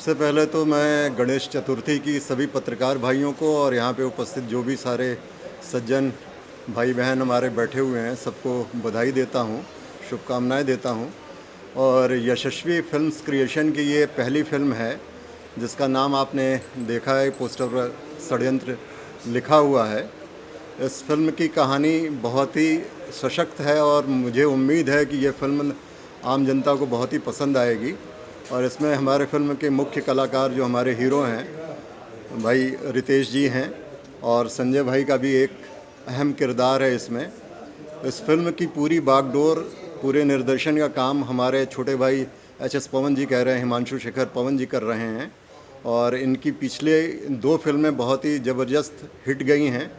सबसे पहले तो मैं गणेश चतुर्थी की सभी पत्रकार भाइयों को और यहाँ पे उपस्थित जो भी सारे सज्जन भाई बहन हमारे बैठे हुए हैं सबको बधाई देता हूँ, शुभकामनाएं देता हूँ। और यशस्वी फिल्म्स क्रिएशन की ये पहली फिल्म है जिसका नाम आपने देखा है, पोस्टर पर षड्यंत्र लिखा हुआ है। इस फिल्म की कहानी बहुत ही सशक्त है और मुझे उम्मीद है कि ये फिल्म आम जनता को बहुत ही पसंद आएगी। और इसमें हमारे फिल्म के मुख्य कलाकार जो हमारे हीरो हैं भाई रितेश जी हैं और संजय भाई का भी एक अहम किरदार है इसमें। इस फिल्म की पूरी बागडोर, पूरे निर्देशन का काम हमारे छोटे भाई एच.एस. पवन जी कह रहे हैं, हिमांशु शेखर पवन जी कर रहे हैं। और इनकी पिछले 2 फिल्में बहुत ही ज़बरदस्त हिट गई हैं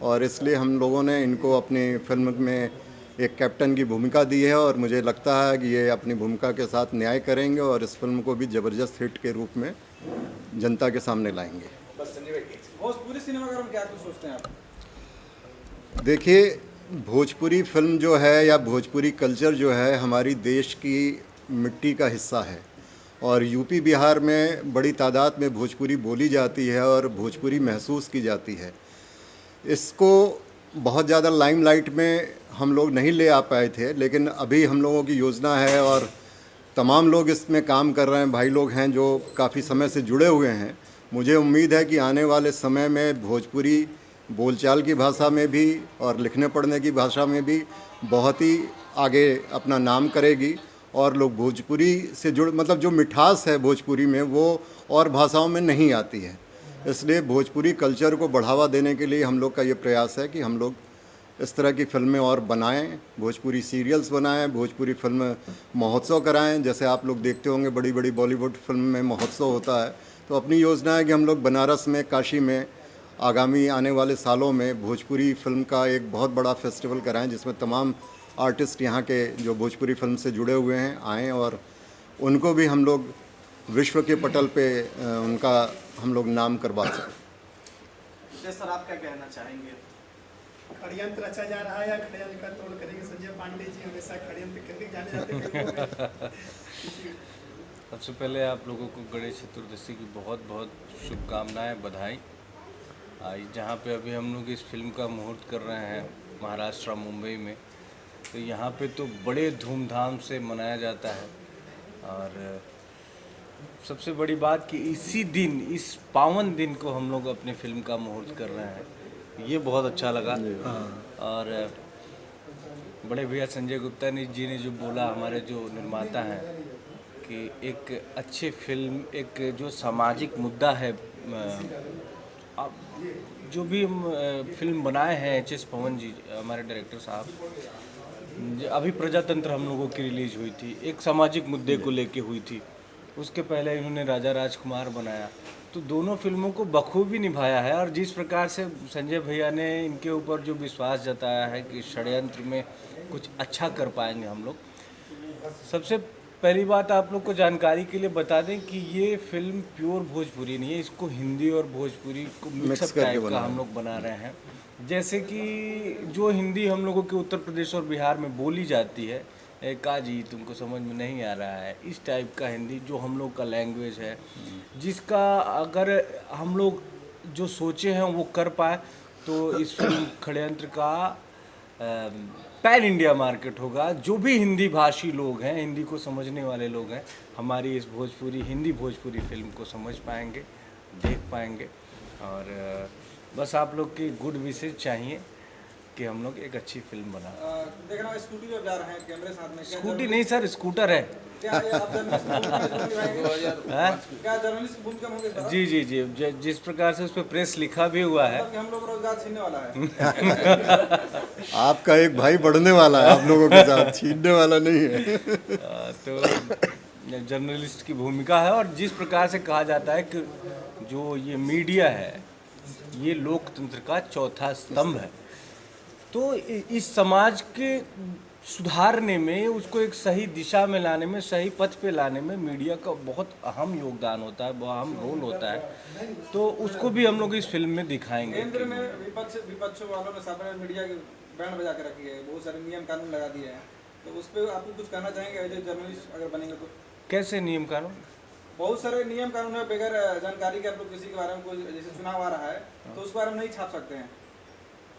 और इसलिए हम लोगों ने इनको अपनी फिल्म में एक कैप्टन की भूमिका दी है और मुझे लगता है कि ये अपनी भूमिका के साथ न्याय करेंगे और इस फिल्म को भी ज़बरदस्त हिट के रूप में जनता के सामने लाएंगे। बस संजय भाई, भोजपुरी सिनेमा के बारे में क्या कुछ सोचते हैं आप? देखिए, भोजपुरी फिल्म जो है या भोजपुरी कल्चर जो है हमारी देश की मिट्टी का हिस्सा है और यूपी बिहार में बड़ी तादाद में भोजपुरी बोली जाती है और भोजपुरी महसूस की जाती है। इसको बहुत ज़्यादा लाइमलाइट में हम लोग नहीं ले आ पाए थे, लेकिन अभी हम लोगों की योजना है और तमाम लोग इसमें काम कर रहे हैं, भाई लोग हैं जो काफ़ी समय से जुड़े हुए हैं। मुझे उम्मीद है कि आने वाले समय में भोजपुरी बोलचाल की भाषा में भी और लिखने पढ़ने की भाषा में भी बहुत ही आगे अपना नाम करेगी और लोग भोजपुरी से मतलब जो मिठास है भोजपुरी में वो और भाषाओं में नहीं आती है। इसलिए भोजपुरी कल्चर को बढ़ावा देने के लिए हम लोग का ये प्रयास है कि हम लोग इस तरह की फिल्में और बनाएं, भोजपुरी सीरियल्स बनाएं, भोजपुरी फिल्म महोत्सव कराएं। जैसे आप लोग देखते होंगे बड़ी बड़ी बॉलीवुड फिल्म में महोत्सव होता है, तो अपनी योजना है कि हम लोग बनारस में, काशी में आगामी आने वाले सालों में भोजपुरी फिल्म का एक बहुत बड़ा फेस्टिवल कराएं जिसमें तमाम आर्टिस्ट यहाँ के जो भोजपुरी फिल्म से जुड़े हुए हैं आएँ और उनको भी हम लोग विश्व के पटल पे उनका हम लोग नाम करवा सकें। सर, आप क्या कहना चाहेंगे? षड्यंत्र रचा जा रहा है या षड्यंत्र का तोड़ करेंगे? संजय पांडे जी हमेशा षड्यंत्र करके जाने जाते हैं। सबसे पहले आप लोगों को गणेश चतुर्दशी की बहुत बहुत शुभकामनाएं, बधाई। जहाँ पे अभी हम लोग इस फिल्म का मुहूर्त कर रहे हैं महाराष्ट्र मुंबई में, तो यहाँ पे तो बड़े धूमधाम से मनाया जाता है। और सबसे बड़ी बात कि इसी दिन, इस पावन दिन को हम लोग अपनी फिल्म का मुहूर्त कर रहे हैं, ये बहुत अच्छा लगा। और बड़े भैया संजय गुप्ता जी ने जो बोला, हमारे जो निर्माता हैं, कि एक अच्छी फिल्म, एक जो सामाजिक मुद्दा है, जो भी फिल्म बनाए हैं एच.एस. पवन जी हमारे डायरेक्टर साहब, अभी प्रजातंत्र हम लोगों की रिलीज हुई थी, एक सामाजिक मुद्दे को लेके हुई थी। उसके पहले इन्होंने राजा राजकुमार बनाया, तो दोनों फिल्मों को बखूबी निभाया है। और जिस प्रकार से संजय भैया ने इनके ऊपर जो विश्वास जताया है कि षड्यंत्र में कुछ अच्छा कर पाएंगे हम लोग। सबसे पहली बात आप लोग को जानकारी के लिए बता दें कि ये फिल्म प्योर भोजपुरी नहीं है, इसको हिंदी और भोजपुरी को मिक्सअप टाइप का हम लोग बना रहे हैं। जैसे कि जो हिंदी हम लोगों के उत्तर प्रदेश और बिहार में बोली जाती है, काजी तुमको समझ में नहीं आ रहा है, इस टाइप का हिंदी जो हम लोग का लैंग्वेज है, जिसका अगर हम लोग जो सोचे हैं वो कर पाए तो इस फिल्म षड्यंत्र का पैन इंडिया मार्केट होगा। जो भी हिंदी भाषी लोग हैं, हिंदी को समझने वाले लोग हैं, हमारी इस हिंदी भोजपुरी फिल्म को समझ पाएंगे, देख पाएंगे। और बस आप लोग की गुड विशेज चाहिए कि हम लोग एक अच्छी फिल्म बना। देख रहा हूँ स्कूटी पे जा रहे हैं, कैमरे साथ में। स्कूटी नहीं सर, स्कूटर है। क्या आप जर्नलिस्ट भूमिका में होंगे? जी जी जी, जिस प्रकार से उस पर प्रेस लिखा भी हुआ है, हम लोग रोजगार छीनने वाला है। आपका एक भाई बढ़ने वाला है आप लोगों के साथ, छीनने वाला नहीं है। तो जर्नलिस्ट की भूमिका है। और जिस प्रकार से कहा जाता है कि जो ये मीडिया है ये लोकतंत्र का चौथा स्तंभ है, तो इस समाज के सुधारने में, उसको एक सही दिशा में लाने में, सही पथ पे लाने में मीडिया का बहुत अहम योगदान होता है, बहुत अहम रोल होता है। तो उसको भी हम लोग इस फिल्म में दिखाएंगे। केंद्र में विपक्ष वालों ने सामने मीडिया की बैंड बजा के रखी है, बहुत सारे नियम कानून लगा दिए हैं, तो उस पर आपको कुछ कहना चाहेंगे एज ए जर्नलिस्ट अगर बनेंगे तो? कैसे नियम कानून? बहुत सारे नियम कानून है, बगैर जानकारी के आप लोग किसी के बारे में कोई जैसे चुनाव आ रहा है तो उस बारे में नहीं छाप सकते हैं।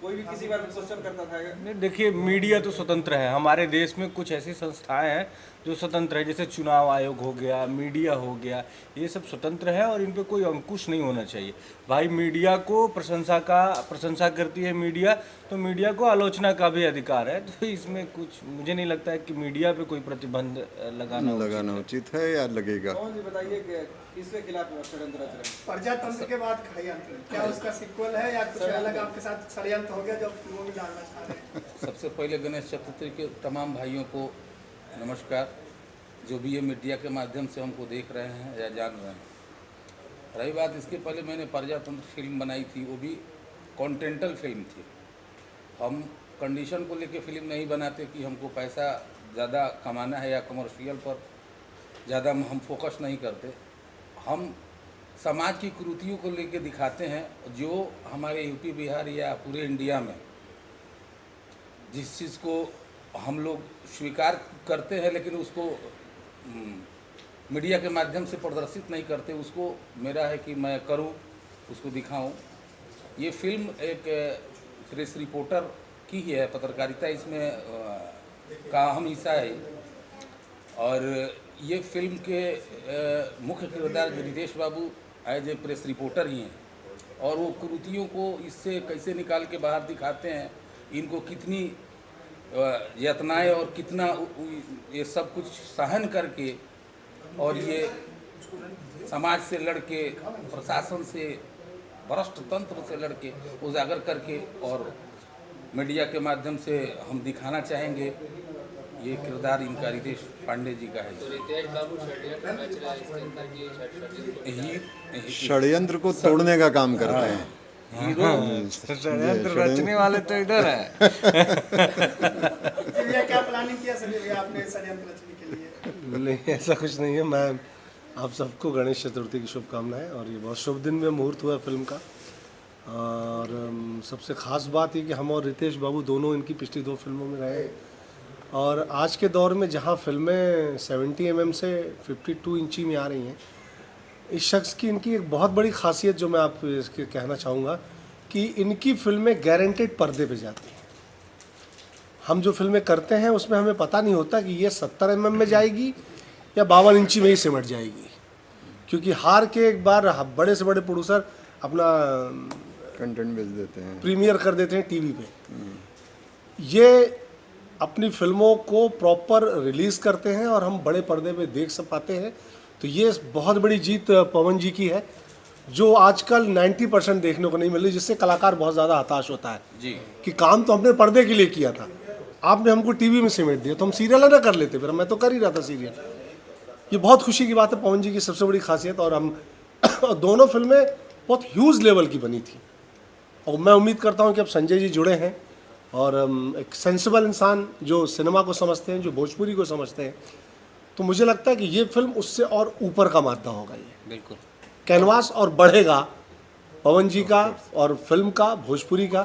कोई भी किसी बारे में क्वेश्चन करता था नहीं, देखिए मीडिया तो स्वतंत्र है। हमारे देश में कुछ ऐसी संस्थाएं हैं जो स्वतंत्र है, जैसे चुनाव आयोग हो गया, मीडिया हो गया, ये सब स्वतंत्र है और इन पे कोई अंकुश नहीं होना चाहिए। भाई मीडिया को प्रशंसा करती है मीडिया, तो मीडिया को आलोचना का भी अधिकार है। तो इसमें कुछ मुझे नहीं लगता है कि मीडिया पे कोई प्रतिबंध लगाना उचित है या लगेगा। कौन जी बताइए कि किसके खिलाफ षड्यंत्र रच रहे हैं? प्रजातंत्र के बाद षड्यंत्र, क्या उसका सीक्वल है या कुछ अलग आपके साथ षड्यंत्र हो गया जो फिल्मों में डालना चाह रहे हैं? सबसे पहले गणेश चतुर्थी के तमाम भाइयों को नमस्कार, जो भी ये मीडिया के माध्यम से हमको देख रहे हैं या जान रहे हैं। रही बात इसके पहले मैंने प्रजातंत्र फिल्म बनाई थी, वो भी कॉन्टेंटल फिल्म थी। हम कंडीशन को लेके फिल्म नहीं बनाते कि हमको पैसा ज़्यादा कमाना है या कमर्शियल पर ज़्यादा हम फोकस नहीं करते। हम समाज की कुरीतियों को लेके दिखाते हैं, जो हमारे यूपी बिहार या पूरे इंडिया में जिस चीज़ को हम लोग स्वीकार करते हैं लेकिन उसको मीडिया के माध्यम से प्रदर्शित नहीं करते, उसको मेरा है कि मैं करूं, उसको दिखाऊं। ये फिल्म एक प्रेस रिपोर्टर की ही है, पत्रकारिता इसमें का अहम हिस्सा है। और ये फिल्म के मुख्य किरदार रितेश बाबू एज ए प्रेस रिपोर्टर ही हैं, और वो कुरीतियों को इससे कैसे निकाल के बाहर दिखाते हैं, इनको कितनी यातनाएं और कितना ये सब कुछ सहन करके और ये समाज से लड़के, प्रशासन से, भ्रष्ट तंत्र से लड़के उजागर करके और मीडिया के माध्यम से हम दिखाना चाहेंगे। ये किरदार इनका रितेश पांडे जी का है। षड्यंत्र को तोड़ने का काम करते हैं। षड्यंत्र रचने वाले तो इधर है। भैया क्या प्लानिंग किया सभी भैया आपने षड्यंत्र रचने के लिए? नहीं, ऐसा कुछ नहीं है। मैं आप सबको गणेश चतुर्थी की शुभकामनाएं। और ये बहुत शुभ दिन में मुहूर्त हुआ फिल्म का। और सबसे ख़ास बात ये कि हम और रितेश बाबू दोनों इनकी पिछली 2 फिल्मों में रहे। और आज के दौर में जहाँ फिल्में 70 mm से 52 इंची में आ रही हैं, इस शख्स की इनकी एक बहुत बड़ी खासियत जो मैं आप इसके कहना चाहूँगा कि इनकी फिल्में गारंटेड पर्दे पे जाती हैं। हम जो फिल्में करते हैं उसमें हमें पता नहीं होता कि ये 70 mm में जाएगी या 52 इंची में ही सिमट जाएगी, क्योंकि हार के एक बार बड़े से बड़े प्रोड्यूसर अपना कंटेंट बेच देते हैं, प्रीमियर कर देते हैं टीवी पे। ये अपनी फिल्मों को प्रॉपर रिलीज़ करते हैं और हम बड़े पर्दे पे देख सब पाते हैं। तो ये बहुत बड़ी जीत पवन जी की है, जो आजकल 90% देखने को नहीं मिल रही, जिससे कलाकार बहुत ज़्यादा हताश होता है जी कि काम तो हमने पर्दे के लिए किया था, आपने हमको टीवी में सिमट दिया, तो हम सीरियल ना कर लेते, फिर मैं तो कर ही रहा था सीरियल। ये बहुत खुशी की बात है, पवन जी की सबसे बड़ी खासियत। और हम दोनों फिल्में बहुत ह्यूज लेवल की बनी थी, और मैं उम्मीद करता हूँ कि अब संजय जी जुड़े हैं और एक सेंसिबल इंसान जो सिनेमा को समझते हैं, जो भोजपुरी को समझते हैं, तो मुझे लगता है कि ये फिल्म उससे और ऊपर का मादा होगा। ये बिल्कुल कैनवास और बढ़ेगा पवन जी का और फिल्म का, भोजपुरी का,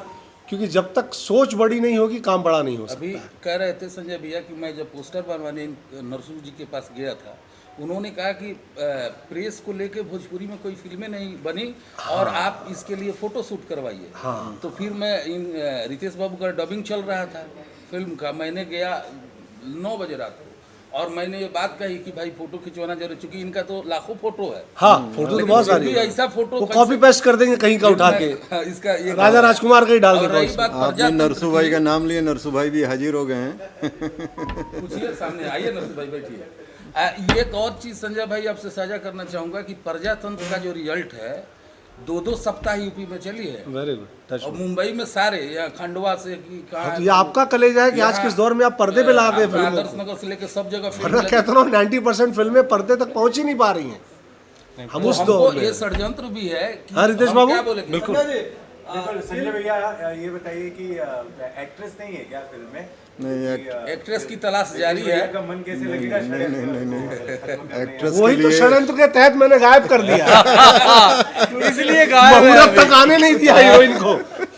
क्योंकि जब तक सोच बड़ी नहीं होगी काम बड़ा नहीं हो सकता। अभी कह रहे थे संजय भैया कि मैं जब पोस्टर बनवाने नरसू जी के पास गया था, उन्होंने कहा कि प्रेस को लेके भोजपुरी में कोई फिल्में नहीं बनी और आप इसके लिए फोटो शूट करवाइए। तो फिर मैं इन रितेश बाबू का डबिंग चल रहा था फिल्म का, मैंने गया 9 बजे रात को, और मैंने ये बात कही कि भाई फोटो खिंचवाना जरूर, चूंकि इनका तो लाखों फोटो है। हाँ, फोटो तो बहुत सारी है। ऐसा फोटो वो कॉपी पेस्ट कर देंगे कहीं का उठा के, इसका ये राजा राजकुमार का ही डाल और रही देगा। बात आपने प्रजातंत्र नरसू भाई का नाम लिए, नरसू भाई भी हाजिर हो गए हैं। पूछिए, सामने आइए नरसू भाई, बैठिए। एक और चीज संजय भाई आपसे साझा करना चाहूंगा कि प्रजातंत्र का जो रिजल्ट है 2-2 सप्ताह यूपी में चली है, वेरी गुड। और मुंबई में सारे या खंडवा से कि कहाँ, तो ये आपका कलेजा है कि आज किस दौर में आप पर्दे पे ला दे फिल्मों आदर्श को। नगर से लेकर सब जगह फिल्म वरना लगी। कहता हूँ 90% फिल्में पर्दे तक पहुंच ही नहीं पा रही हैं। हम तो उस हमको दौर ये में षड्यंत्र भी है कि हाँ, रितेश हम बाबू, क्या बोलेंगे? बिल्कुल। बिल्कुल। संजय भैया ये बताइए कि एक्ट्रेस नहीं है क्या फिल्म में? नहीं, एक्ट्रेस की तलाश जारी है। का मन कैसे लगेगा? नहीं, एक्ट्रेस वही के तो लिए षड्यंत्र के तहत मैंने गायब कर दिया, इसलिए गायब है मुहूर्त तक आने नहीं दिया हीरोइन को,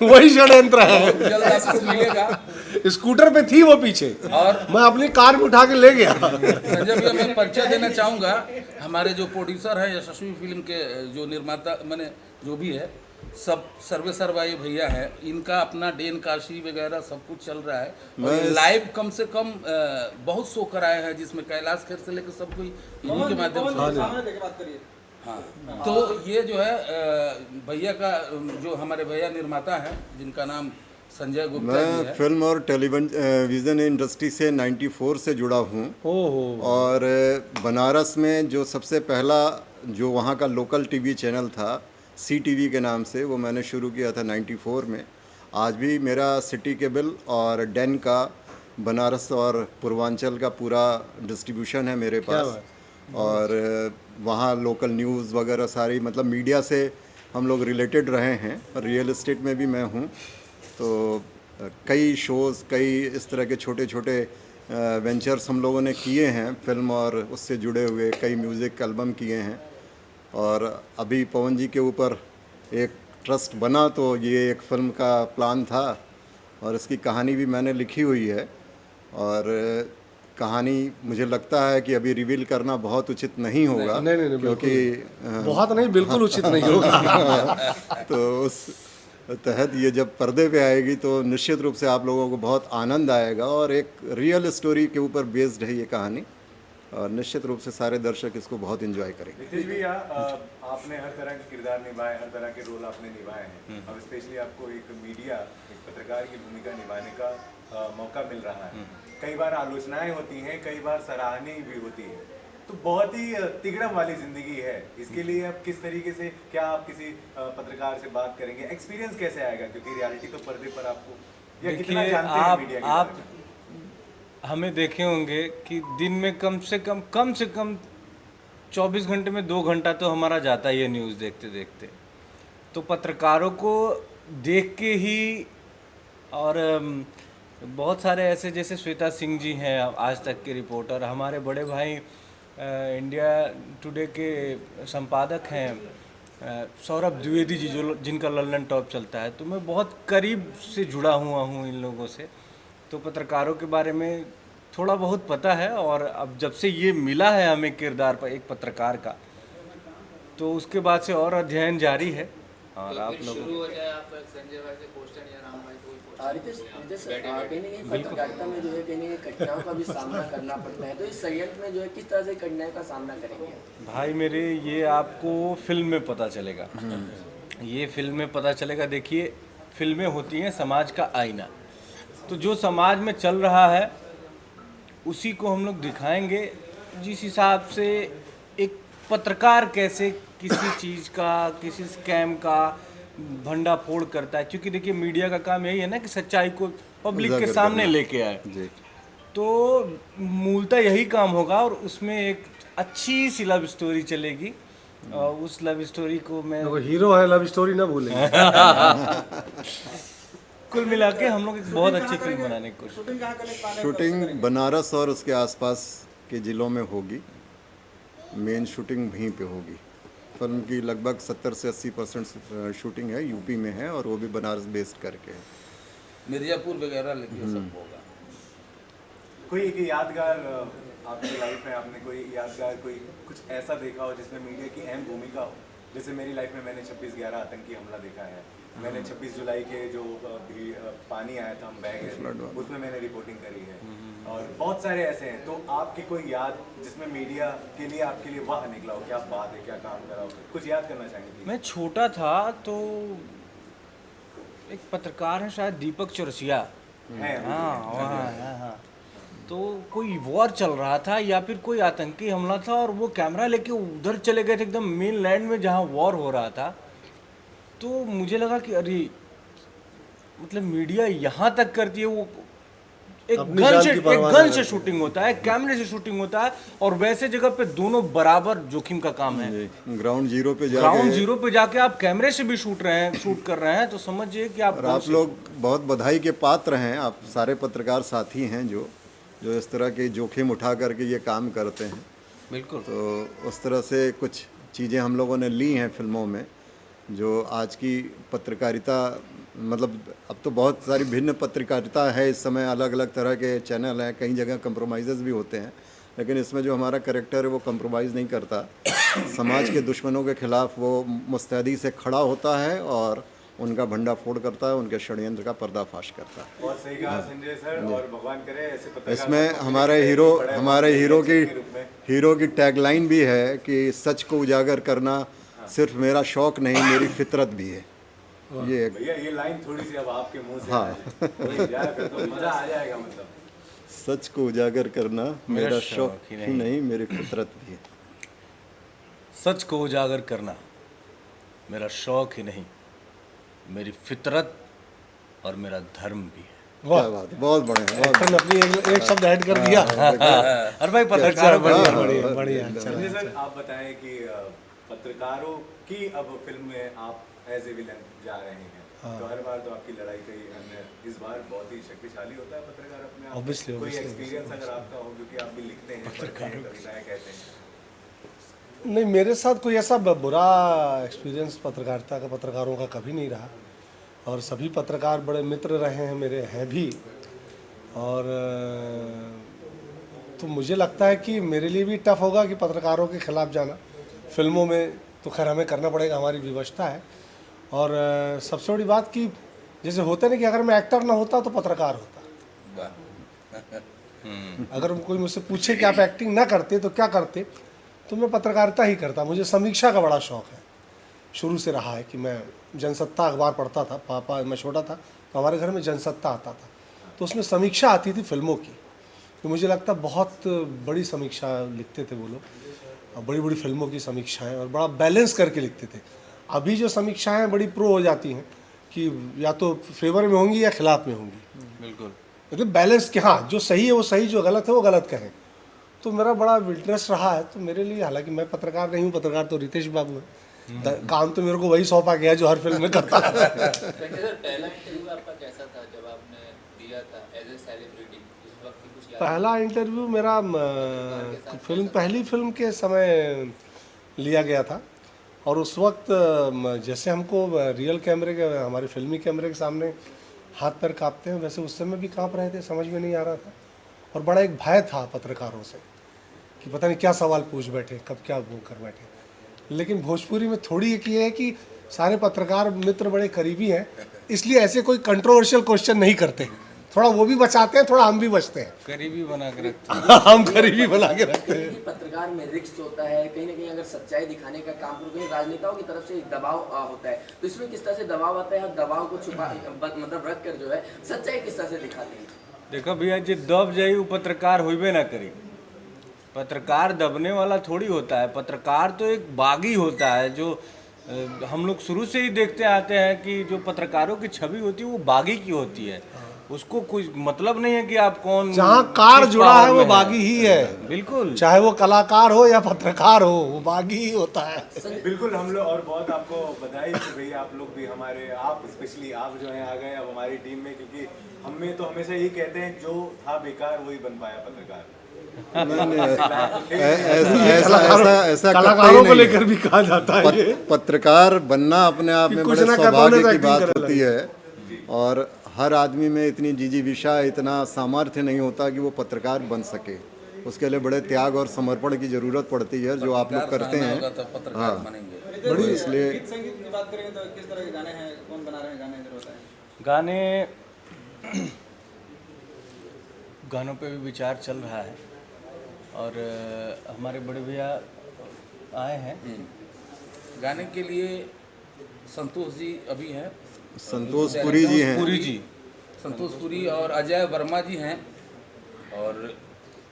वही षड्यंत्र है। जल्द आपको मिलेगा। स्कूटर पे थी वो पीछे, और मैं अपनी कार में उठा के ले गया। संजय भैया, मैं परिचय देना चाहूँगा, हमारे जो प्रोड्यूसर हैं यशस्वी फिल्म के, जो निर्माता मैंने जो भी है, सब सर्वेसर भाई भैया हैं, इनका अपना डेन काशी वगैरह सब कुछ चल रहा है। और लाइव कम से कम बहुत शो कराए हैं, जिसमें कैलाश खेर से लेकर सब कोई इन्हीं के माध्यम से। सामने देके बात करिए। हाँ, तो ये जो है भैया का, जो हमारे भैया निर्माता हैं जिनका नाम संजय गुप्ता जी मैं है। फिल्म और टेलीविज़न इंडस्ट्री से 94 से जुड़ा हूँ। ओहो, और बनारस में जो सबसे पहला जो वहाँ का लोकल टीवी चैनल था, CTV के नाम से, वो मैंने शुरू किया था 94 में। आज भी मेरा सिटी केबल और डेन का बनारस और पूर्वांचल का पूरा डिस्ट्रीब्यूशन है मेरे पास। और वहाँ लोकल न्यूज़ वगैरह सारी, मतलब मीडिया से हम लोग रिलेटेड रहे हैं। रियल एस्टेट में भी मैं हूँ, तो कई शोज़, कई इस तरह के छोटे छोटे वेंचर्स हम लोगों ने किए हैं फिल्म और उससे जुड़े हुए, कई म्यूज़िक एल्बम किए हैं। और अभी पवन जी के ऊपर एक ट्रस्ट बना, तो ये एक फ़िल्म का प्लान था और इसकी कहानी भी मैंने लिखी हुई है। और कहानी मुझे लगता है कि अभी रिवील करना बहुत उचित नहीं होगा, नहीं, क्योंकि बहुत नहीं, बिल्कुल उचित नहीं होगा। तो उस तहत ये जब पर्दे पे आएगी तो निश्चित रूप से आप लोगों को बहुत आनंद आएगा। और एक रियल स्टोरी के ऊपर बेस्ड है ये कहानी, और निश्चित रूप से सारे दर्शक इसको बहुत एंजॉय करेंगे। रितेश भैया, आपने हर तरह के किरदार निभाए, हर तरह के रोल आपने निभाए हैं। अब स्पेशली आपको एक मीडिया, एक पत्रकार की भूमिका निभाने का मौका मिल रहा है। कई बार आलोचनाएं होती हैं, कई बार सराहनीय भी होती है, तो बहुत ही तिगड़म वाली जिंदगी है। इसके लिए आप किस तरीके से, क्या आप किसी पत्रकार से बात करेंगे, एक्सपीरियंस कैसे आएगा? क्योंकि रियलिटी तो पर्दे पर आपको, या कितना देखिए, जानते हैं मीडिया के आप बारे में? हमें देखे होंगे कि दिन में कम से कम 24 घंटे में 2 घंटा तो हमारा जाता ही है न्यूज़ देखते देखते। तो पत्रकारों को देख के ही, और बहुत सारे ऐसे, जैसे श्वेता सिंह जी हैं आज तक के रिपोर्टर, हमारे बड़े भाई इंडिया टुडे के संपादक हैं सौरभ द्विवेदी जी, जो जिनका लल्लन टॉप चलता है। तो मैं बहुत करीब से जुड़ा हुआ हूँ इन लोगों से, तो पत्रकारों के बारे में थोड़ा बहुत पता है। और अब जब से ये मिला है हमें किरदार पर एक पत्रकार का, तो उसके बाद से और अध्ययन जारी है। और आप लोग शुरू हो जाए, आप संजय भाई से क्वेश्चन या राम भाई को रितेश, कहीं ना कहीं पत्रकारिता में जो है कहीं ना कहीं कठिनाइयों का भी सामना करना पड़ता है, तो इस संयंत्र में जो है किस तरह से कठिनाइयों का सामना करेंगे? भाई मेरे, ये आपको फिल्म में पता चलेगा। ये फिल्म में पता चलेगा। देखिए, फिल्में होती हैं समाज का आईना, तो जो समाज में चल रहा है उसी को हम लोग दिखाएंगे। जिस हिसाब से एक पत्रकार कैसे किसी चीज़ का, किसी स्कैम का भंडाफोड़ करता है, क्योंकि देखिए मीडिया का काम यही है ना कि सच्चाई को पब्लिक के सामने लेके आए। जी। तो मूलतः यही काम होगा, और उसमें एक अच्छी सी लव स्टोरी चलेगी। और उस लव स्टोरी को मैं, हीरो है, लव स्टोरी ना भूलेंगे। कुल मिला के हम लोग एक बहुत अच्छी फिल्म बनाने की कोशिश। शूटिंग कहाँ करने का plan है? शूटिंग बनारस और उसके आसपास के ज़िलों में होगी। मेन शूटिंग वहीं पे होगी। फिल्म की लगभग 70 से 80% शूटिंग है यूपी में है, और वो भी बनारस बेस्ड करके है। मिर्जापुर वगैरह लेके सब होगा। कोई एक यादगार आपकी लाइफ में, आपने कोई यादगार, कोई कुछ ऐसा देखा हो जिसमें मीडिया की अहम भूमिका हो? जैसे मेरी लाइफ में मैंने 26/11 आतंकी हमला देखा है। मैंने 26 जुलाई के जो भी पानी आया था, हम बह गए, उसमें मैंने रिपोर्टिंग करी है। और बहुत सारे ऐसे हैं। तो आपकी कोई याद जिसमें मीडिया के लिए, आपके लिए वाह निकला हो, क्या बात है, क्या काम करा हो, कुछ याद करना चाहेंगे? मैं छोटा था तो एक पत्रकार है शायद दीपक चौरसिया, हाँ, तो कोई वॉर चल रहा था या फिर कोई आतंकी हमला था, और वो कैमरा लेके उधर चले गए थे एकदम मेन लैंड में जहाँ वॉर हो रहा था। तो मुझे लगा कि अरे, मतलब मीडिया यहाँ तक करती है। वो एक गन से शूटिंग होता है, कैमरे से शूटिंग होता है, और वैसे जगह पे दोनों बराबर जोखिम का काम है। ग्राउंड जीरो पे जाके आप कैमरे से भी शूट कर रहे हैं, तो समझिए कि और आप लोग बहुत बधाई के पात्र हैं। आप सारे पत्रकार साथी हैं जो इस तरह के जोखिम उठा करके ये काम करते हैं। बिल्कुल। तो उस तरह से कुछ चीज़ें हम लोगों ने ली हैं फिल्मों में, जो आज की पत्रकारिता मतलब अब तो बहुत सारी भिन्न पत्रकारिता है इस समय, अलग अलग तरह के चैनल हैं, कई जगह कंप्रोमाइज़ भी होते हैं, लेकिन इसमें जो हमारा कैरेक्टर है वो कंप्रोमाइज़ नहीं करता। समाज के दुश्मनों के खिलाफ वो मुस्तैदी से खड़ा होता है और उनका भंडाफोड़ करता है, उनके षड्यंत्र का पर्दाफाश करता है। और सही कहा संजय सर, और भगवान करे ऐसे पत्रकार इसमें को हमारे के रूप में। हीरो की टैगलाइन भी है कि सच को उजागर करना सिर्फ मेरा शौक नहीं, मेरी फितरत भी है। ये भैया ये लाइन थोड़ी सी अब आपके मुंह से हाँ। तो मजा आ जाएगा। मतलब सच को उजागर करना मेरा शौक ही नहीं, मेरी फितरत भी है। सच को उजागर करना मेरा शौक ही नहीं, मेरी फितरत और मेरा धर्म भी है। क्या बात है, बहुत बढ़िया, बहुत एक्टर ने अपनी एक शब्द ऐड कर दिया। अरे भाई पत्रकार बढ़िया बढ़िया। संजय सर आप बताएं कि पत्रकारों की अब फिल्म में आप एज ए विलन जा रहे हैं, तो हर बार तो आपकी लड़ाई कई अन्य, इस बार बहुत ही शक्तिशाली होता है पत्रकार अपने आप। Obviously, कोई obviously, एक्सपीरियंस अगर आपका हो, क्योंकि आप भी लिखते हैं, पढ़ते हैं, कविताएं कहते हैं। नहीं, मेरे साथ कोई ऐसा बुरा एक्सपीरियंस पत्रकारिता का, पत्रकारों का कभी नहीं रहा, और सभी पत्रकार बड़े मित्र रहे हैं मेरे, हैं भी। और तो मुझे लगता है कि मेरे लिए भी टफ होगा कि पत्रकारों के खिलाफ जाना फिल्मों में, तो खैर हमें करना पड़ेगा, हमारी व्यवस्था है। और सबसे बड़ी बात कि जैसे होता नहीं कि अगर मैं एक्टर ना होता तो पत्रकार होता। अगर कोई मुझसे पूछे कि आप एक्टिंग ना करते तो क्या करते, तो मैं पत्रकारिता ही करता। मुझे समीक्षा का बड़ा शौक़ है, शुरू से रहा है कि मैं जनसत्ता अखबार पढ़ता था। पापा, मैं छोटा था तो हमारे घर में जनसत्ता आता था, तो उसमें समीक्षा आती थी फिल्मों की, तो मुझे लगता बहुत बड़ी समीक्षा लिखते थे वो लोग, बड़ी बड़ी फिल्मों की समीक्षाएं, और बड़ा बैलेंस करके लिखते थे। अभी जो समीक्षाएं बड़ी प्रो हो जाती हैं कि या तो फेवर में होंगी या खिलाफ में होंगी, बिल्कुल, मतलब बैलेंस कि हाँ जो सही है वो सही, जो गलत है वो गलत कहें। तो मेरा बड़ा इंटरेस्ट रहा है, तो मेरे लिए, हालांकि मैं पत्रकार नहीं हूँ, पत्रकार तो रितेश बाबू है, काम तो मेरे को वही सौंपा गया जो हर फिल्म में करता है। पहला इंटरव्यू आपका कैसा था जब आपने दिया था एज ए सेलिब्रिटी? उस वक्त की कुछ याद? पहला इंटरव्यू मेरा पहली फिल्म के समय लिया गया था, और उस वक्त जैसे हमको रियल कैमरे के, हमारे फिल्मी कैमरे के सामने हाथ पैर कांपते हैं, वैसे उस समय भी कांप रहे थे, समझ में नहीं आ रहा था। और बड़ा एक भय था पत्रकारों से कि पता नहीं क्या सवाल पूछ बैठे, कब क्या वो कर बैठे। लेकिन भोजपुरी में थोड़ी एक ये है कि सारे पत्रकार मित्र बड़े करीबी हैं, इसलिए ऐसे कोई कंट्रोवर्शियल क्वेश्चन नहीं करते, थोड़ा वो भी बचाते हैं, थोड़ा हम भी बचते हैं, करीबी बना के रखते हैं। हम करीबी बना के रखते हैं। कि पत्रकार में रिस्क होता है, कहीं ना कहीं अगर सच्चाई दिखाने का काम करो, कहीं राजनेताओं की तरफ से एक दबाव होता है, तो इसमें किस तरह से दबाव आता है, दबाव को छुपा मतलब रख कर जो है सच्चाई किस तरह से दिखाते हैं? देखो भैया, जो दब जाई वो पत्रकार होइबे ना करी। पत्रकार दबने वाला थोड़ी होता है, पत्रकार तो एक बागी होता है, जो हम लोग शुरू से ही देखते आते हैं कि जो पत्रकारों की छवि होती है वो बागी की होती है। उसको कोई मतलब नहीं है कि आप कौन, जहाँ कार किस जुड़ा पावर है वो में बागी ही है, बिल्कुल, चाहे वो कलाकार हो या पत्रकार हो, वो बागी ही होता है। बिल्कुल, हम लोग और बहुत आपको बधाई कि भैया आप लोग भी हमारे, आप स्पेशली आप जो हैं आ गए अब हमारी टीम में, क्योंकि हमें तो हमेशा यही कहते हैं जो था बेकार वही बन पाया पत्रकार। ऐसा कलाकारों को लेकर भी कहा जाता है ये। पत्रकार बनना अपने आप में कुछ बड़े ना सौभाग्य करने की तो बात acting होती है, और हर आदमी में इतनी जिजीविषा, इतना सामर्थ्य नहीं होता कि वो पत्रकार बन सके। उसके लिए बड़े त्याग और समर्पण की जरूरत पड़ती है, जो आप लोग करते हैं। पत्रकार बनेंगे। बड़ी इसलिए गीत संगीत की बात करेंगे तो किस तरह के गाने हैं, कौन बना रहे हैं गाने, इधर होता है? गानों पे भी विचार चल रहा है, और हमारे बड़े भैया आए हैं गाने के लिए। संतोष जी अभी हैं, संतोष पुरी जी हैं, संतोष पुरी और अजय वर्मा जी हैं, और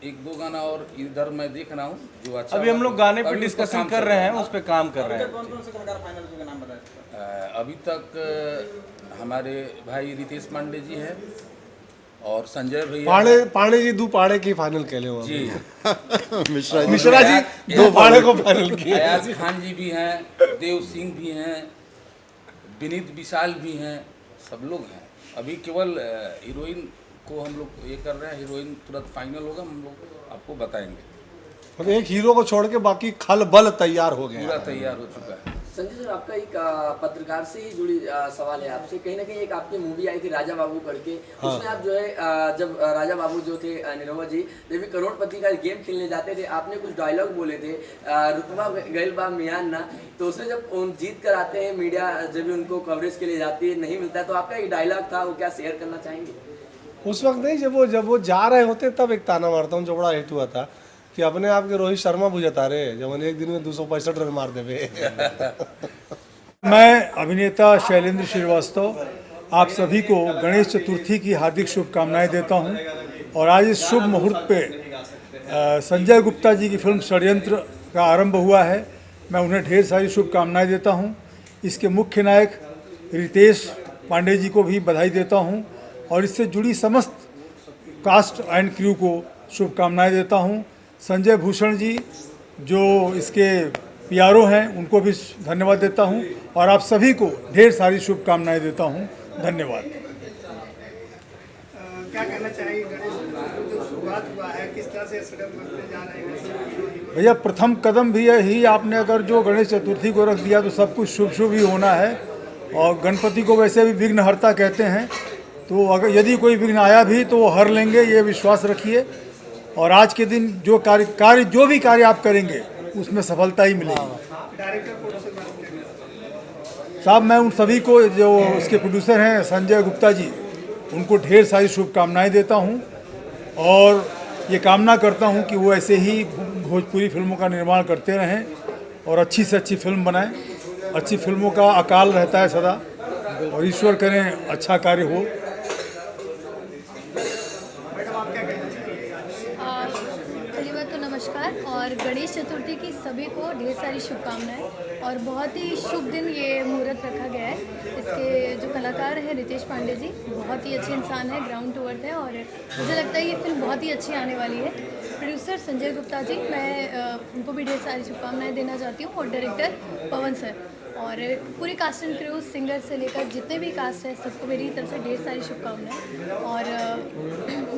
एक दो गाना और इधर मैं देख रहा हूँ जो अच्छा। अभी हम लोग गाने पे अभी उस पर डिस्कशन काम कर चल रहे हैं, उस पे काम कर रहे हैं। कौन कौन से कलाकार फाइनल के नाम बताए? अभी तक हमारे भाई रितेश पांडे जी हैं और संजय भैया पांडे जी दो पाड़े की फाइनल खेले हो जी, मिश्रा जी दो पाड़े को फाइनल किए। अयाज खान जी भी हैं, देव सिंह भी हैं, विनीत विशाल भी हैं, सब लोग हैं। अभी केवल हीरोइन को हम लोग ये कर रहे हैं, हीरोइन तुरंत फाइनल होगा, हम लोग आपको बताएंगे। मतलब एक हीरो को छोड़ के बाकी खल बल तैयार हो गए, पूरा तैयार हो चुका है। संजय सर, आपका एक पत्रकार से ही जुड़ी सवाल है आपसे। कहीं ना कहीं एक आपकी मूवी आई थी राजा बाबू करके, उसमें आप जो है जब राजा बाबू जो थे निरहुआ जी, जब भी करोड़पति का गेम खेलने जाते थे, आपने कुछ डायलॉग बोले थे, रुतबा गैल बा मियान ना, तो उसमें जब जीत कर आते हैं, मीडिया जब भी उनको कवरेज के लिए जाती है, नहीं मिलता है, तो आपका एक डायलॉग था, वो क्या शेयर करना चाहेंगे? उस वक्त नहीं, जब वो जा रहे होते तब एक ताना मारता हूँ जो बड़ा हिट हुआ था कि अपने आप के रोहित शर्मा बुझता रहे जब एक दिन में 265 रन मार देवे। मैं अभिनेता शैलेंद्र श्रीवास्तव आप सभी को गणेश चतुर्थी की हार्दिक शुभकामनाएं देता हूं और आज इस शुभ मुहूर्त पे संजय गुप्ता जी की फिल्म षड्यंत्र का आरंभ हुआ है। मैं उन्हें ढेर सारी शुभकामनाएं देता हूं। इसके मुख्य नायक रितेश पांडे जी को भी बधाई देता हूं और इससे जुड़ी समस्त कास्ट एंड क्रू को शुभकामनाएं देता हूं। संजय भूषण जी जो इसके पीआरओ हैं उनको भी धन्यवाद देता हूं और आप सभी को ढेर सारी शुभकामनाएं देता हूं। धन्यवाद। क्या कहना चाहिए गणेश जो शुरुआत हुआ है, किस तरह से बनने जा रहे हैं? भैया प्रथम कदम भी यही, आपने अगर जो गणेश चतुर्थी को रख दिया तो सब कुछ शुभ शुभ ही होना है और गणपति को वैसे भी विघ्नहर्ता कहते हैं, तो अगर यदि कोई विघ्न आया भी तो वो हर लेंगे, ये विश्वास रखिए। और आज के दिन जो कार्य जो भी कार्य आप करेंगे उसमें सफलता ही मिलेगी। साहब मैं उन सभी को जो उसके प्रोड्यूसर हैं संजय गुप्ता जी, उनको ढेर सारी शुभकामनाएं देता हूं और ये कामना करता हूं कि वो ऐसे ही भोजपुरी फिल्मों का निर्माण करते रहें और अच्छी से अच्छी फिल्म बनाएं। अच्छी फिल्मों का अकाल रहता है सदा और ईश्वर करें अच्छा कार्य हो। नमस्कार और गणेश चतुर्थी की सभी को ढेर सारी शुभकामनाएं और बहुत ही शुभ दिन ये मुहूर्त रखा गया है। इसके जो कलाकार हैं रितेश पांडे जी बहुत ही अच्छे इंसान है, ग्राउंड टू अर्थ है और मुझे लगता है ये फिल्म बहुत ही अच्छी आने वाली है। प्रोड्यूसर संजय गुप्ता जी, मैं उनको भी ढेर सारी शुभकामनाएँ देना चाहती हूँ और डायरेक्टर पवन सर और पूरी कास्ट एंड क्रू, सिंगर से लेकर जितने भी कास्ट है सबको मेरी तरफ से ढेर सारी शुभकामनाएं और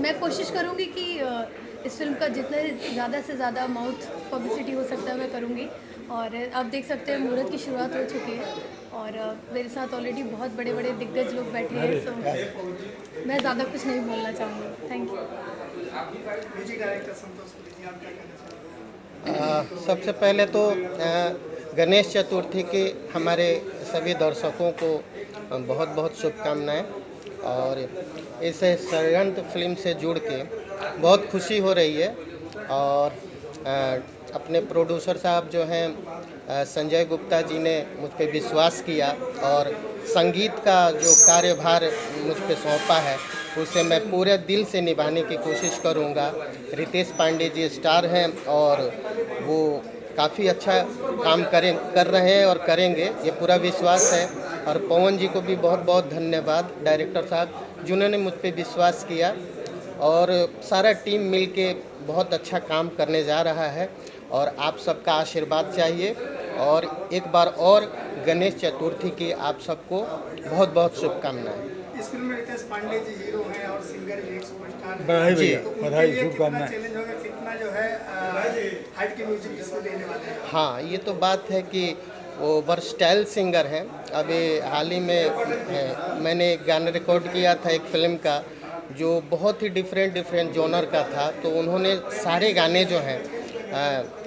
मैं कोशिश करूँगी कि इस फिल्म का जितने ज़्यादा से ज़्यादा माउथ पब्लिसिटी हो सकता है मैं करूँगी। और आप देख सकते हैं मुहूर्त की शुरुआत हो चुकी है और मेरे साथ ऑलरेडी बहुत बड़े बड़े दिग्गज लोग बैठे हैं, सो मैं ज़्यादा कुछ नहीं बोलना चाहूँगी। Thank you. सबसे पहले तो गणेश चतुर्थी के हमारे सभी दर्शकों को बहुत बहुत शुभकामनाएं और इस षड्यंत्र फिल्म से जुड़ के बहुत खुशी हो रही है और अपने प्रोड्यूसर साहब जो हैं संजय गुप्ता जी ने मुझ पे विश्वास किया और संगीत का जो कार्यभार मुझ पे सौंपा है उसे मैं पूरे दिल से निभाने की कोशिश करूँगा। रितेश पांडे जी स्टार हैं और वो काफ़ी अच्छा काम कर रहे हैं और करेंगे, ये पूरा विश्वास है। और पवन जी को भी बहुत बहुत धन्यवाद, डायरेक्टर साहब जिन्होंने मुझ पे विश्वास किया और सारा टीम मिलके बहुत अच्छा काम करने जा रहा है और आप सबका आशीर्वाद चाहिए। और एक बार और गणेश चतुर्थी की आप सबको बहुत बहुत शुभकामनाएं। इस फिल्म में रितेश पांडे जी हीरो हैं और सिंगर भी एक सुपरस्टार हैं। बधाई भैया, बधाई, शुभकामनाएं। चैलेंज होगा, कितना जो है हाइट के म्यूजिक इसमें देने वाले हैं? हाँ, ये तो बात है कि वो वर्सटाइल सिंगर हैं। अभी हाल ही में मैंने एक गाना रिकॉर्ड किया था एक फिल्म का जो बहुत ही डिफरेंट जॉनर का था, तो उन्होंने सारे गाने जो हैं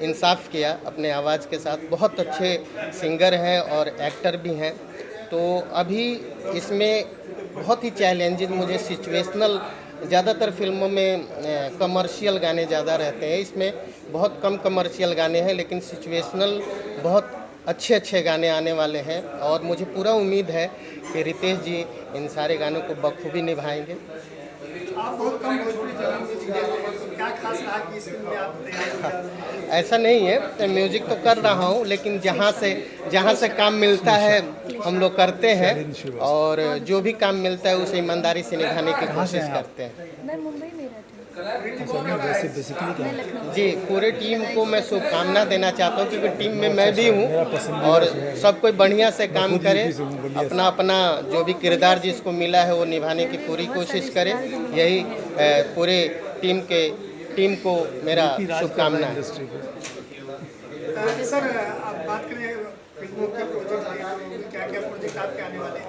इंसाफ किया अपने आवाज़ के साथ। बहुत अच्छे सिंगर हैं और एक्टर भी हैं। तो अभी इसमें बहुत ही चैलेंजेस, मुझे सिचुएशनल, ज़्यादातर फिल्मों में कमर्शियल गाने ज़्यादा रहते हैं, इसमें बहुत कम कमर्शियल गाने हैं लेकिन सिचुएशनल बहुत अच्छे गाने आने वाले हैं और मुझे पूरा उम्मीद है कि रितेश जी इन सारे गानों को बखूबी निभाएंगे। आप बहुत कम भोजपुरी फिल्म म्यूजिक देते हैं, तो क्या खास रहा कि इस फिल्म में आप तैयार? ऐसा नहीं है, म्यूजिक तो कर रहा हूँ लेकिन जहाँ से काम मिलता है हम लोग करते हैं और जो भी काम मिलता है उसे ईमानदारी से निभाने की कोशिश करते हैं। मैं मुंबई में रहती हूँ। जी, पूरे टीम को मैं शुभकामना देना चाहता हूँ क्योंकि टीम में मैं भी हूँ और सब कोई बढ़िया से काम करे, अपना जो भी किरदार जिसको मिला है वो निभाने की पूरी कोशिश करे। यही पूरे टीम को मेरा शुभकामना है। सर, आप बात करें फिल्मों के प्रोजेक्ट क्या क्या प्रोजेक्ट आपके आने वाले हैं?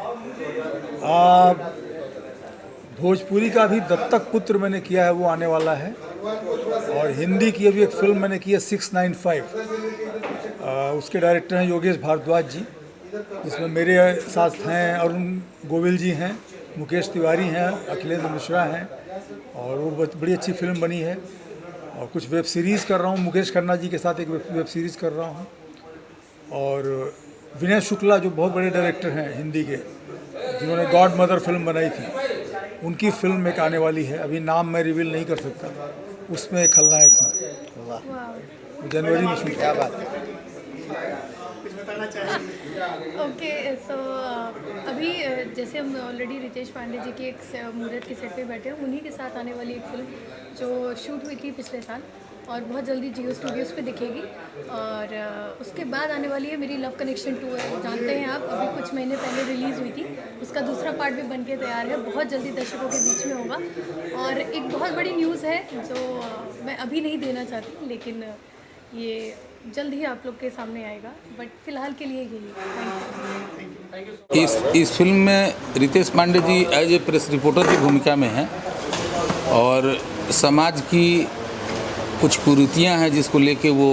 भोजपुरी का भी दत्तक पुत्र मैंने किया है, वो आने वाला है। और हिंदी की अभी एक फिल्म मैंने की है 695, उसके डायरेक्टर हैं योगेश भारद्वाज जी, जिसमें मेरे साथ हैं अरुण गोविल जी हैं, मुकेश तिवारी हैं, अखिलेंद्र मिश्रा हैं, और वो बड़ी अच्छी फिल्म बनी है। और कुछ वेब सीरीज़ कर रहा हूँ, मुकेश खन्ना जी के साथ एक वेब सीरीज़ कर रहा हूँ। और विनय शुक्ला जो बहुत बड़े डायरेक्टर हैं हिंदी के, जिन्होंने गॉड मदर फिल्म बनाई थी, उनकी फिल्म एक आने वाली है, अभी नाम मैं रिवील नहीं कर सकता, उसमें एक खलनायक हूँ। जनवरी में शूट। क्या बात है। कुछ बताना चाहेंगे? ओके, सो अभी जैसे हम ऑलरेडी रितेश पांडे जी की एक मुहूर्त के सेट पे बैठे हैं, उन्हीं के साथ आने वाली एक फिल्म जो शूट हुई थी पिछले साल और बहुत जल्दी जियो स्टूडियोज़ पे दिखेगी। और उसके बाद आने वाली है मेरी लव कनेक्शन 2 है, जानते हैं आप, अभी कुछ महीने पहले रिलीज़ हुई थी, उसका दूसरा पार्ट भी बन के तैयार है, बहुत जल्दी दर्शकों के बीच में होगा। और एक बहुत बड़ी न्यूज़ है जो मैं अभी नहीं देना चाहती, लेकिन ये जल्द ही आप लोग के सामने आएगा, बट फिलहाल के लिए यही। इस फिल्म में Ritesh Pandey ji as a press reporter की भूमिका में हैं और समाज की कुछ कुरीतियाँ हैं जिसको लेके वो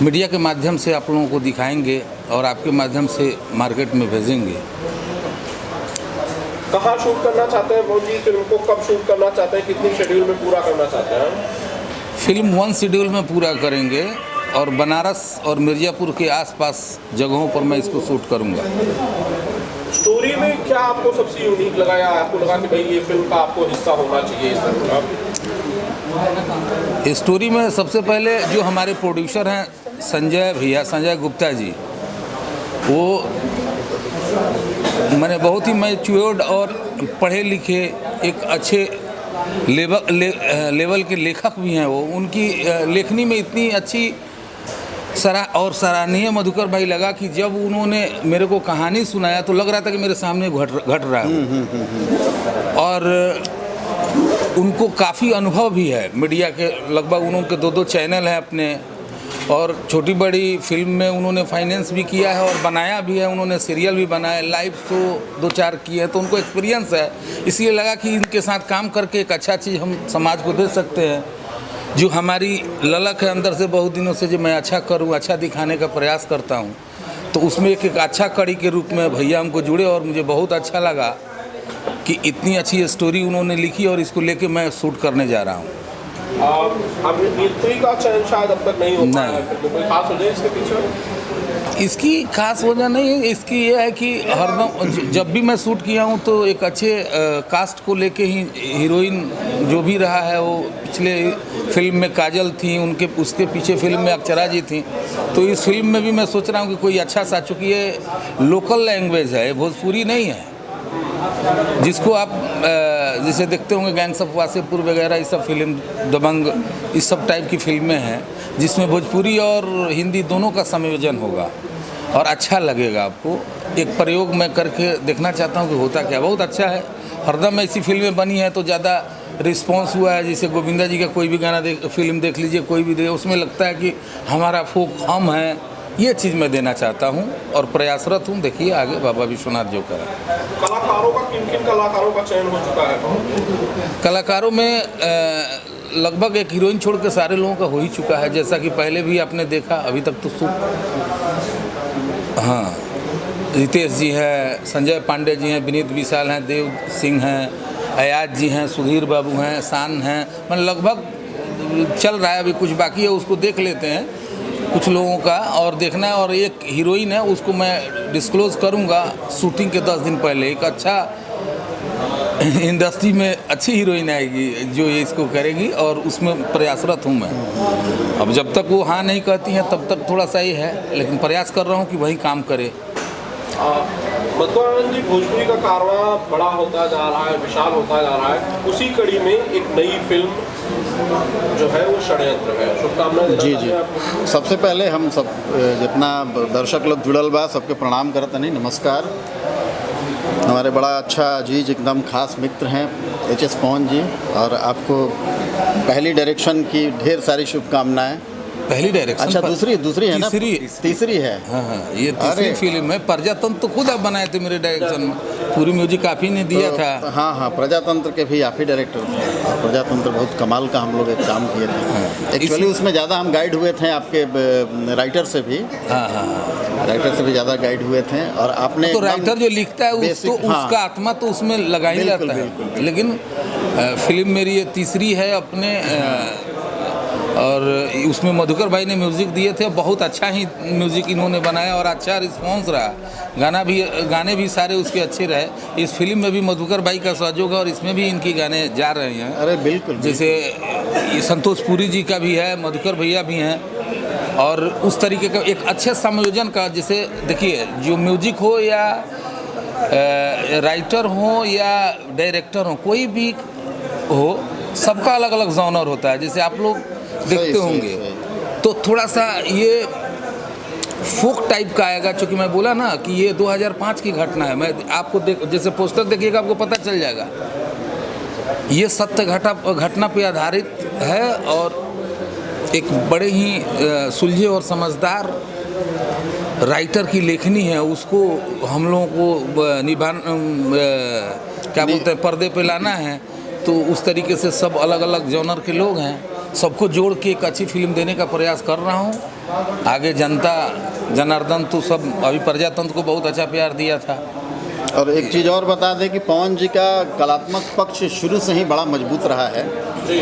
मीडिया के माध्यम से आप लोगों को दिखाएंगे और आपके माध्यम से मार्केट में भेजेंगे। कहाँ शूट करना चाहते हैं मोदी फिल्म को, कब शूट करना चाहते हैं, कितनी शेड्यूल में पूरा करना चाहते हैं? फिल्म 1 शेड्यूल में पूरा करेंगे और बनारस और मिर्ज़ापुर के आसपास जगहों पर मैं इसको शूट करूंगा। स्टोरी में क्या आपको सबसे यूनिक लगा या आपको लगा कि भाई ये फिल्म का आपको हिस्सा होना चाहिए इस फिल्म का? स्टोरी में सबसे पहले जो हमारे प्रोड्यूसर हैं संजय गुप्ता जी, वो मैंने बहुत ही मैच्योर्ड और पढ़े लिखे एक अच्छे लेवल के लेखक भी हैं। वो उनकी लेखनी में इतनी अच्छी सराहनीय मधुकर भाई लगा कि जब उन्होंने मेरे को कहानी सुनाया तो लग रहा था कि मेरे सामने घट रहा है। और उनको काफ़ी अनुभव भी है मीडिया के, लगभग उनके 2 चैनल हैं अपने, और छोटी बड़ी फिल्म में उन्होंने फाइनेंस भी किया है और बनाया भी है, उन्होंने सीरियल भी बनाया, लाइव शो 2-4 किए हैं, तो उनको एक्सपीरियंस है। इसलिए लगा कि इनके साथ काम करके एक अच्छा चीज़ हम समाज को दे सकते हैं। जो हमारी ललक है अंदर से बहुत दिनों से, जो मैं अच्छा करूं, अच्छा दिखाने का प्रयास करता हूं, तो उसमें एक अच्छा कड़ी के रूप में भैया हमको जुड़े और मुझे बहुत अच्छा लगा कि इतनी अच्छी स्टोरी उन्होंने लिखी और इसको लेके मैं शूट करने जा रहा हूँ। अभिनेत्री का चयन शायद अब तक नहीं हो पाया है, कोई खास वजह इसके पीछे? इसकी खास वजह नहीं है, इसकी ये है कि हरदम जब भी मैं शूट किया हूँ तो एक अच्छे कास्ट को लेके ही, हीरोइन जो भी रहा है वो पिछले फिल्म में काजल थी, उसके पीछे फिल्म में अक्षरा जी थी, तो इस फिल्म में भी मैं सोच रहा हूँ कि कोई अच्छा सा, चूँकि ये लोकल लैंग्वेज है, भोजपुरी नहीं है, जिसको आप जैसे देखते होंगे गैंग्स ऑफ वासेपुर वगैरह, ये सब फिल्म, दबंग, इस सब टाइप की फिल्में हैं जिसमें भोजपुरी और हिंदी दोनों का संयोजन होगा और अच्छा लगेगा आपको। एक प्रयोग मैं करके देखना चाहता हूँ कि होता क्या। बहुत अच्छा है, हरदम ऐसी फिल्में बनी है तो ज़्यादा रिस्पांस हुआ है। जैसे गोविंदा जी का कोई भी गाना फिल्म देख लीजिए, कोई भी उसमें लगता है कि हमारा फोक हम है। ये चीज़ मैं देना चाहता हूँ और प्रयासरत हूँ। देखिए आगे बाबा विश्वनाथ जो करें। कलाकारों का किन कलाकारों का चयन हो चुका है? कलाकारों में लगभग एक हीरोइन छोड़ के सारे लोगों का हो ही चुका है, जैसा कि पहले भी आपने देखा। अभी तक तो हाँ, रितेश जी है, संजय पांडे जी हैं, विनीत विशाल हैं, देव सिंह हैं, अयाज जी हैं, सुधीर बाबू हैं, शान हैं, मतलब लगभग चल रहा है। अभी कुछ बाकी है, उसको देख लेते हैं कुछ लोगों का और देखना है। और एक हीरोइन है, उसको मैं डिस्क्लोज़ करूंगा शूटिंग के 10 दिन पहले। एक अच्छा इंडस्ट्री में अच्छी हीरोइन आएगी जो ये इसको करेगी और उसमें प्रयासरत हूँ मैं। अब जब तक वो हाँ नहीं कहती हैं तब तक थोड़ा सा ही है, लेकिन प्रयास कर रहा हूँ कि वही काम करे। मधुकर जी, भोजपुरी का कारवां बड़ा होता जा रहा है, विशाल होता जा रहा है। उसी कड़ी में एक नई फिल्म जो है वो षड्यंत्र है। शुभकामनाएं। जी जी, सबसे पहले हम सब जितना दर्शक लोग जुड़ल बा सबके प्रणाम करत नहीं, नमस्कार। हमारे बड़ा अच्छा अजीज एकदम खास मित्र हैं HS पवन जी, और आपको पहली डायरेक्शन की ढेर सारी शुभकामनाएं। पहली डायरेक्शन। अच्छा, दूसरी है ना? तीसरी है। हाँ हाँ, ये तीसरी फिल्म है। प्रजातंत्र तो खुद आप बनाए थे मेरे डायरेक्शन में, पूरी म्यूजिक आप ही ने दिया था। हाँ हाँ, प्रजातंत्र के भी आप ही डायरेक्टर थे। और प्रजातंत्र बहुत कमाल का हम लोग एक काम किए थे। एक्चुअली उसमें ज़्यादा हम गाइड हुए थे आपके राइटर से भी। हाँ हाँ, राइटर से भी ज़्यादा गाइड हुए थे। और आपने तो राइटर जो लिखता है उसका आत्मा तो उसमें लगा ही रहता है। लेकिन फिल्म मेरी ये तीसरी है अपने, और उसमें मधुकर भाई ने म्यूज़िक दिए थे। बहुत अच्छा ही म्यूज़िक इन्होंने बनाया और अच्छा रिस्पॉन्स रहा। गाने भी सारे उसके अच्छे रहे। इस फिल्म में भी मधुकर भाई का सहयोग है और इसमें भी इनके गाने जा रहे हैं। अरे बिल्कुल, जैसे ये संतोष पुरी जी का भी है, मधुकर भैया भी हैं। और उस तरीके का एक अच्छे संयोजन का, जैसे देखिए जो म्यूजिक हो या राइटर हो या डायरेक्टर हो, कोई भी हो, सबका अलग अलग जॉनर होता है। जैसे आप लोग देखते होंगे तो थोड़ा सा ये फोक टाइप का आएगा। चूँकि मैं बोला ना कि ये 2005 की घटना है। मैं आपको जैसे पोस्टर देखिएगा आपको पता चल जाएगा। ये सत्य घटना पे आधारित है और एक बड़े ही सुलझे और समझदार राइटर की लेखनी है। उसको हम लोगों को क्या बोलते हैं, पर्दे पे लाना है। तो उस तरीके से सब अलग अलग जॉनर के लोग हैं, सबको जोड़ के एक अच्छी फिल्म देने का प्रयास कर रहा हूँ। आगे जनता जनार्दन तो सब अभी प्रजातंत्र को बहुत अच्छा प्यार दिया था। और एक चीज़ और बता दें कि पवन जी का कलात्मक पक्ष शुरू से ही बड़ा मजबूत रहा है।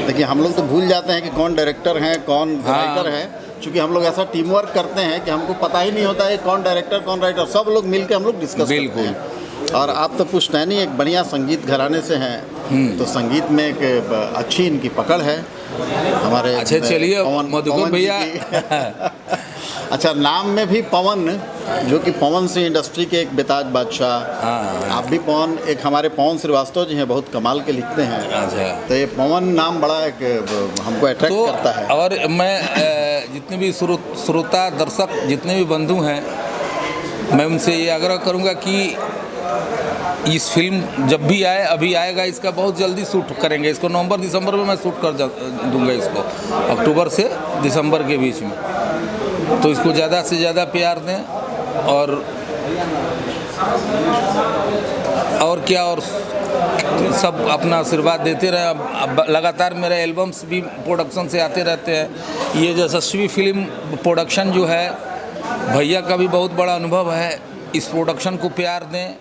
देखिए हम लोग तो भूल जाते हैं कि कौन डायरेक्टर हैं, कौन राइटर है। क्योंकि हम लोग ऐसा टीम वर्क करते हैं कि हमको पता ही नहीं होता है कौन डायरेक्टर कौन राइटर। सब लोग मिलकर हम लोग डिस्कस करते हैं। और आप तो पुश्तैनी एक बढ़िया संगीत घराने से हैं, तो संगीत में एक अच्छी इनकी पकड़ है हमारे। अच्छा चलिए मधुकर भैया। अच्छा, नाम में भी पवन, जो कि पवन सिंह इंडस्ट्री के एक बेताज बादशाह। आप भी पवन, एक हमारे पवन श्रीवास्तव जी हैं, बहुत कमाल के लिखते हैं। अच्छा, तो ये पवन नाम बड़ा एक हमको अट्रैक्ट करता है। और मैं जितने भी श्रोता दर्शक जितने भी बंधु हैं, मैं उनसे ये आग्रह करूँगा कि इस फिल्म जब भी आए, अभी आएगा, इसका बहुत जल्दी शूट करेंगे। इसको नवंबर दिसंबर में मैं शूट कर दूंगा इसको, अक्टूबर से दिसंबर के बीच में। तो इसको ज़्यादा से ज़्यादा प्यार दें और क्या, और सब अपना आशीर्वाद देते रहे। अब लगातार मेरे एल्बम्स भी प्रोडक्शन से आते रहते हैं। ये यशस्वी फिल्म प्रोडक्शन जो है, भैया का भी बहुत बड़ा अनुभव है। इस प्रोडक्शन को प्यार दें